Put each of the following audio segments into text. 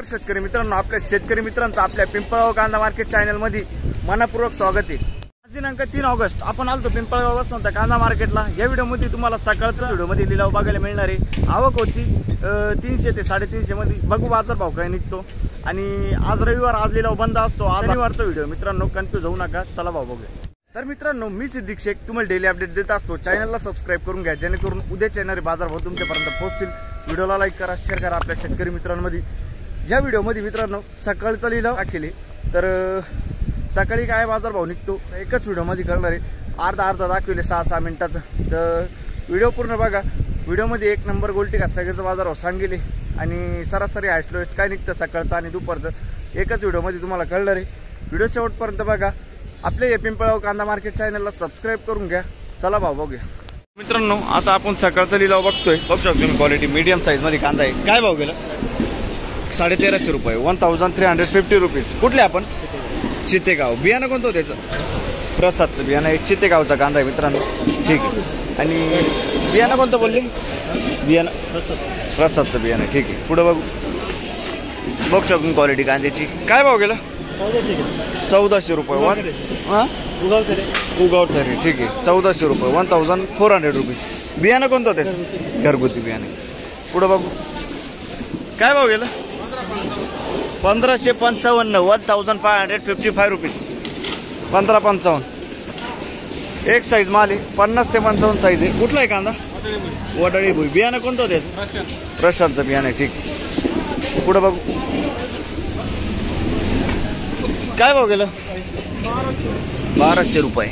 शेतकरी मित्रांनो, आपल्या शेतकरी मित्रांचं आपल्या पिंपळगाव कांदा मार्केट चॅनल मध्ये मनपूर्वक स्वागत आहे। आज दिनांक 3 ऑगस्ट आपण आलतो पिंपळगाव वसंत कांदा मार्केटला। या व्हिडिओ मध्ये तुम्हाला सकाळचा व्हिडिओ मध्ये लिलाव बघायला मिळणार आहे। आवक होती 300 ते 350 मध्ये। बघू बाजार भाव काय निघतो। आणि आज रविवार, आज लिलाव बंद असतो। आज रविवारचा व्हिडिओ मित्रांनो, कन्फ्यूज होऊ नका। चला भाव बघूया। तर मित्रांनो, मी सिद्दीक शेख तुम्हाला डेली अपडेट देत असतो। चॅनलला सबस्क्राइब करून घ्या, जेणेकरून उद्याच्या येणारे बाजार भाव तुमच्यापर्यंत पोहोचतील। व्हिडिओला लाईक करा, शेअर करा आपल्या शेतकरी मित्रांमध्ये। या व्हिडिओमध्ये मित्रांनो सकाळचा लिलाव केले, तर सकाळी काय बाजार भाव निघतो एकच व्हिडिओमध्ये करणार आहे। अर्धा दाखविले 6-6 मिनिटाचं। तर व्हिडिओ पूर्ण बघा। व्हिडिओमध्ये एक नंबर गोल्टी सगळ्याचा बाजार भाव सांगितले आणि सरासरी हायस्ट लोएस्ट काय निघतं सकाळचं आणि दुपारचं एकच व्हिडिओमध्ये तुम्हाला कळणार आहे। व्हिडिओ शेवटपर्यंत बघा। आपल्या या पिंपळगाव कांदा मार्केट चॅनलला सबस्क्राइब करून घ्या। चला भाव बघूया मित्रांनो। आता आपण सकाळचा लिलाव बघतोय। बघू शकतो तुम्ही, क्वालिटी मीडियम साईज मध्ये कांदा आहे। काय भाव गेला? 1350 रुपये, 1350 रुपीज। कुठले आपण? चितेगाव। बियाणं कोणतं त्याचं? प्रसादचं बियाणं आहे। चितेगावचा कांदा आहे मित्रांनो, ठीक आहे। आणि बियाणं कोणतं बोलले? बियाणं प्रसादचं बियाणं आहे, ठीक आहे। पुढे बघू शकतो क्वालिटी कांद्याची। काय भाव गेला? 1400 रुपये। उगाव तरी, ठीक आहे। 1400 रुपये, 1400 रुपीज। बियाणं कोणतं त्याचं? घरगुती बियाणं। पुढे बघू काय भाव गेला? 1555, 1555 रुपीज। 1555 एक साईज माल आहे। 50 ते 55 साईज आहे। कुठला आहे कांदा? वडाळी भुई। बियाणं कोणतं त्याचं? प्रशांतचं बियाणं आहे, ठीक आहे। पुढे बघू काय भाव गेलं? 1200 रुपये,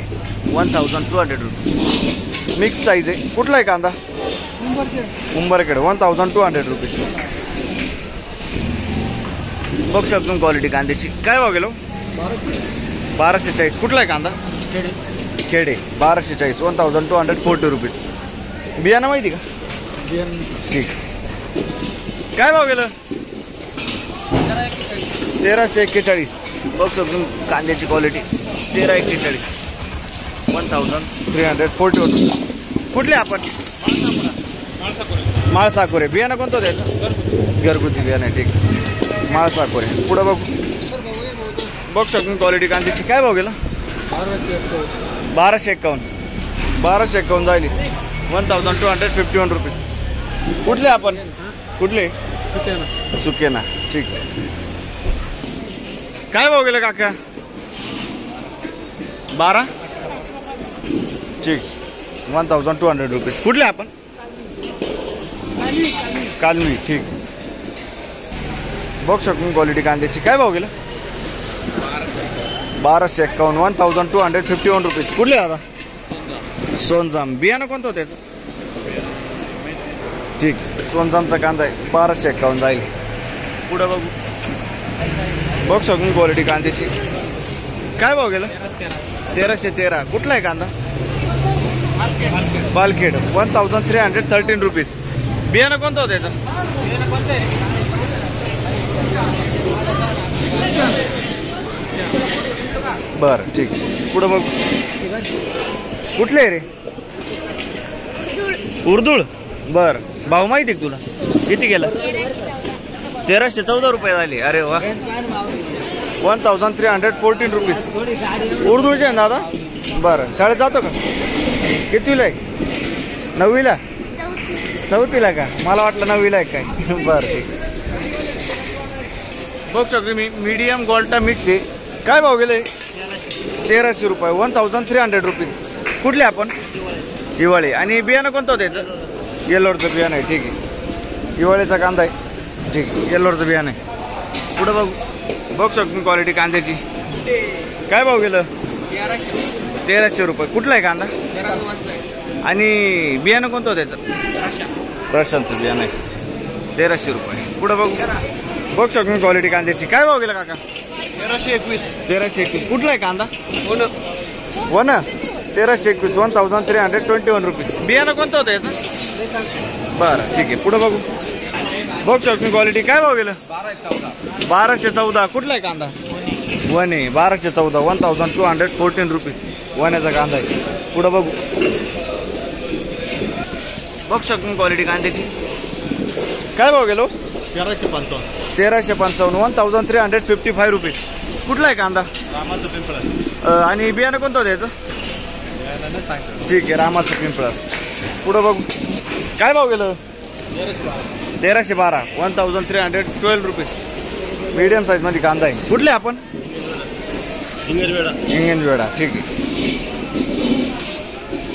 1200 रुपये। मिक्स साईज आहे। कुठला आहे कांदा? उंबरखेड, 1200 रुपीज। बघू शकतो क्वालिटी कांद्याची। काय भाव गेलो? 1240। कुठला आहे कांदा? खेडे, 1240, 1240 रुपीज। बियाणं माहिती का? ठीक। काय भाव गेलं? 1341। बघू शकतो कांद्याची क्वालिटी, 1341, 1341 रुपीज। कुठले आपण? माळसाकोरे। बियाणं कोणतं त्याचं? घरगुती बियाणं आहे, ठीक। माळसाकोरे। पुढे बघू शकतो क्वालिटी कांद्याची। काय भाव गेला? 1251, 1251 जाईल, 1251 रुपीज। कुठले आपण? कुठले? सुकेना, ठीक। काय भाव गेला काका? 12, ठीक, 1200 रुपीज। कुठले आपण? कालवी, ठीक। बघू शकतो क्वालिटी कांद्याची। काय भाव गेला? 1251, 1251 रुपीज। कुठले दादा? सोनजाम। बियाणं कोणतं त्याचं? ठीक, सोनजामचा कांदा आहे, 1251 जाईल। पुढे बघू शकतो क्वालिटी कांद्याची। काय भाव गेला? 1313। कुठला आहे कांदा? पालखेड, 1313 रुपीज। बियाणं कोणतं होतं त्याचं? बरं, ठीक। पुढे बघ कुठले रे? उर्दुळ। बर, भाव माहिती आहे तुला? किती गेला? 1314 रुपये झाले। अरे वा, 1314 रुपीज। उर्दूचे आहे दादा? बरं, शाळेत जातो का? कितवीला आहे? 9वीला? 4थीला का? मला वाटलं 9वीला आहे काय। बरं, ठीक। बघू शकतो मी, मीडियम गोल्टा मिक्स आहे। काय भाव गेले? 1300 रुपये, 1300 रुपीज। कुठले आपण? हिवाळे। आणि बियाणं कोणतं होतं त्याचं? येल्लोरचं बियाणं आहे, ठीक आहे। हिवाळेचा कांदा आहे, ठीक आहे। येल्लोरचं बियाणं आहे। पुढे बघू शकतो क्वालिटी कांद्याची। काय भाव गेलं? 1300 रुपये। कुठला आहे कांदा? आणि बियाणं कोणतं होतं त्याचं? प्रशांतचं बियाणं आहे, 1300 रुपये। पुढे बघू शकतो क्वालिटी कांद्याची। काय भाव गेला काका? 1321। कुठला आहे कांदा? One, 1321, 1321 rupees. बियाणं कोणतं होतं याचं? बरं, ठीक आहे। पुढे बघू शकतो क्वालिटी। काय भाव गेलं? 1214। कुठला आहे कांदा? वने, 1214, 1214 रुपीज। वण्याचा कांदा आहे। पुढे बघू शकतो क्वालिटी कांद्याची। काय भाव गेलो? 1355 1355 1355 रुपीज. कुठला आहे कांदा? रामाचं पिंपळा. आणि बियाणं कोणतं होतं याचं? ठीक आहे, रामाचं पिंपळस. पुढं बघू काय भाव गेलं? 1312 1312 रुपीज. मीडियम साईज मध्ये कांदा आहे. कुठले आपण? इंगनवेडा. ठीक आहे,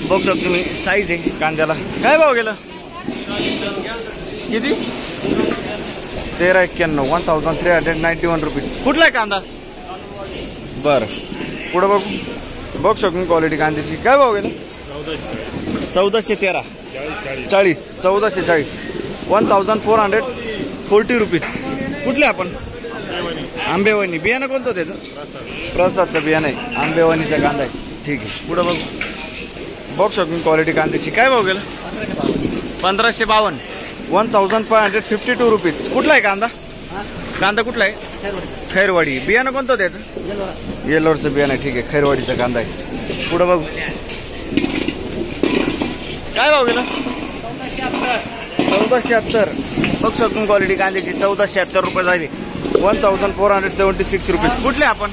बघू शकतो तुम्ही साईज आहे कांद्याला. काय भाव गेलं? किती? 1391 1391 रुपीज. कुठला आहे कांदा? बरं, पुढं बघू शकतो क्वालिटी कांद्याची. काय भाव गेलं? 1413 40 1440 1440 रुपीज. कुठले आपण? आंबेवणी. बियाणं कोणतं त्याचं? प्रसादचं बियाणं आहे, आंबेवणीचा कांदा आहे. ठीक आहे, पुढं बघू शकतो क्वालिटी कांद्याची. काय भाव गेलं? 1552 1552 रुपीज. कुठला आहे कांदा? कांदा कुठला आहे? खैरवाडी. बियाणं कोणतं त्याचं? येलोरचं बियाणं आहे. ठीक आहे, खैरवाडीचा कांदा आहे. पुढं बघू काय भाव गेलं? 1476. बघू शकतो क्वालिटी कांद्याची. 1476 रुपये झाली. 1476 रुपीज. कुठले आपण?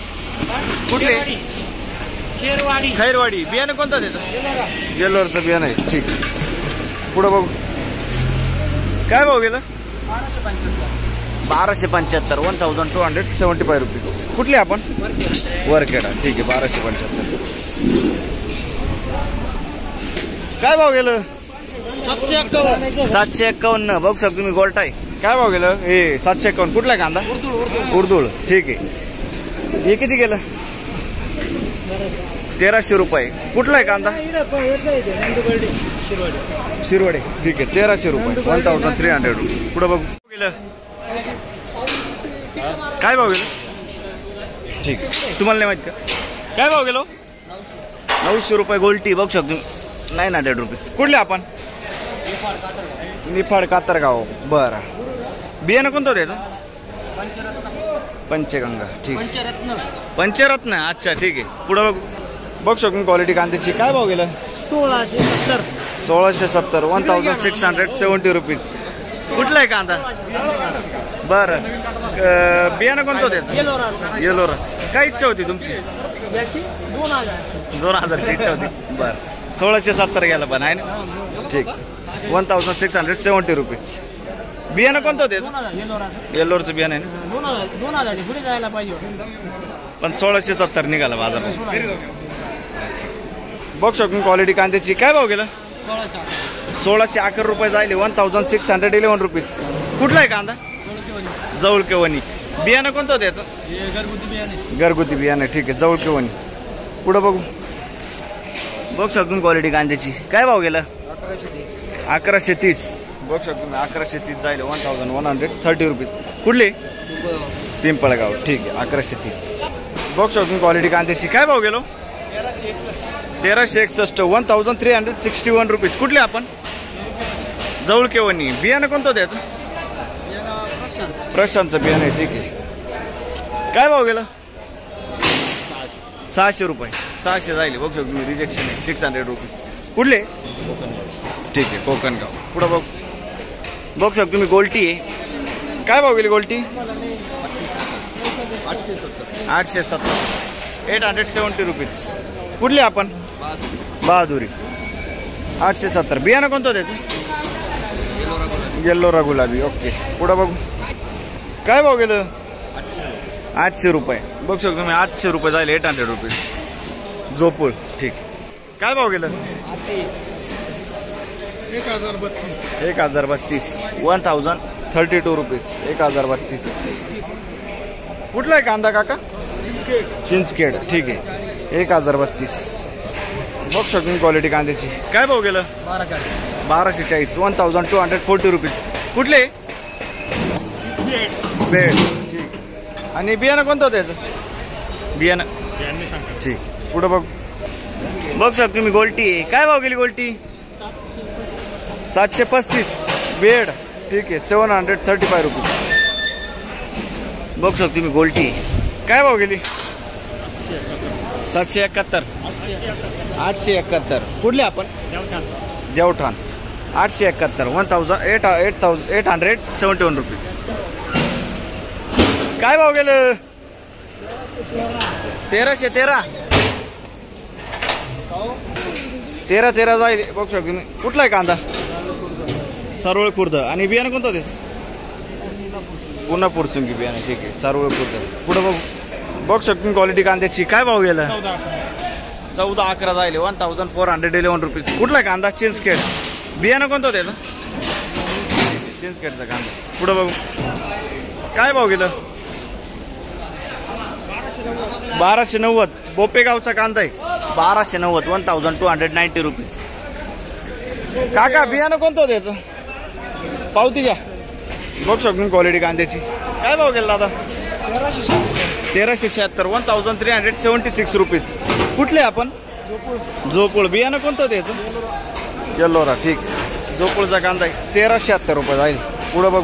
कुठले? खैरवाडी. बियाणं कोणतं त्याचं? येलोरचं बियाणं आहे. ठीक, पुढं बघू काय भाव गेलं? 1275 1275 रुपीज. कुठले आपण? वरखेडा. ठीक आहे, 1275. काय भाव गेलं? 751. बघू शकतो तुम्ही गोल्टा आहे. काय भाव गेलं? हे 751. कुठला कांदा? उर्दूळ. ठीक आहे, हे किती गेलं? 1300 रुपये. कुठला आहे कांदा? शिरवडे. ठीक आहे, 1300 रुपये 1300 रुपये. पुढं बघू गेलं काय भाव गेलं? ठीक आहे, तुम्हाला नाही माहित का? काय भाव गेलो? 900 रुपये गोल्टी. बघू शकतो 900 रुपीज. कुठले आपण? निफाड कातरगाव. बरं, बियाणं कोणतं त्याचं? पंचगंगा. ठीक, पंचरत्न. अच्छा, ठीक आहे, पुढं बघू शकतो क्वालिटी कांद्याची. काय भाव गेलं? 1670 1670 रुपीज. कुठला आहे कांदा? बरं, बियाणं कोणतं त्याचं? येलोरा. काय इच्छा होती तुमची? 2000ची इच्छा होती. बरं, 1670 गेला पण आहे ना. ठीक, 1670 रुपीज. बियाणं कोणतं त्याचं? येल्लोरचं बियाणं आहे ना. 2000 पुढे जायला पाहिजे, पण 1670 निघाला बाजार. बघू शकतो क्वालिटी कांद्याची. काय भाव गेला? 1611 रुपये जायले. 1611 रुपीज. कुठला आहे कांदा? जवळकेवणी. बियाणं कोणतं त्याचं? घरगुती बियाणं. ठीक आहे, जवळकेवणी. पुढं बघू शकतो क्वालिटी कांद्याची. काय भाव गेला? 1130. बघू शकतो 1130 जायले. 1130 रुपीज. कुठले? पिंपळगाव. ठीक आहे, 1130. बघू शकतो क्वालिटी कांद्याची. काय भाव गेलो? 1361 1361 रुपीज. कुठले आपण? जवळकेवणी. बियाणं कोणतं त्याचं? प्रशांतचं बियाणं आहे. ठीक आहे, काय भाव गेला? 600 रुपये. 600 जायले. बघू शकतो रिजेक्शन आहे. 600 रुपीज. कुठले? ठीक आहे, कोकणगाव. पुढं बघू शकतो तुम्ही गोल्टी आहे. काय भाव गेली गोल्टी? 870 870 रुपीज. कुठले आपण? बहादुरी. 870. बियाणं कोणतं त्याचं? येल्लोरा गुलाबी. ओके, पुढं बघू काय भाव गेलं? 800 रुपये. बघू शकतो तुम्ही 800 रुपये जायला. 800 रुपीज. जोपूळ. ठीक, काय भाव गेलं? 1032 1032 रुपीज. 1032. कुठला आहे कांदा काका? चिंचखेड. ठीक आहे, 1032. बघू शकतो क्वालिटी कांद्याची. काय भाव गेलं? 1240 1240 रुपीज. कुठले? बेड. ठीक, आणि बियाणं कोणतं होतं याचं? बियाणं. ठीक, पुढं बघू शकतो तुम्ही गोल्टी आहे. काय भाव गेली गोल्टी? 735 बेड. ठीक आहे, 735 रुपीज. बघू शकतो तुम्ही गोल्टी. काय भाव गेली? 771 871. कुठले आपण? देवठाण. 871 871 रुपीज. काय भाव गेलं? 1313 13 जाईल बघू शकतो तुम्ही. कुठला आहे कांदा? सरवळ खुर्द. आणि बियाणं कोणतं त्याचं? पुन्हा पुरचुंगी बियाणं. ठीक आहे, सरवळ खुर्द. पुढं बघू बघू शकतो क्वालिटी कांद्याची. काय भाव गेला? 14-11 जाईल. 1411 रुपीज. कुठला कांदा? चिंचखेड. बियाणं कोणतं त्याचं? चिंचखेडचा कांदा. पुढं बघू काय भाव गेलं? 1290. बोपेगावचा कांदा आहे. 1290. 1290 रुपीज. काका बियाणं कोणतं त्याचं? पावती घ्या. बघू शकतो क्वालिटी कांद्याची. काय भाव गेला दादा? 1376. 1376 रुपीज. कुठले आपण? जोपूळ. बियाणं कोणतं त्याचं? येल्लोरा. ठीक. जोपूळचा कांदा आहे. 1376 रुपये जाईल. पुढं बघ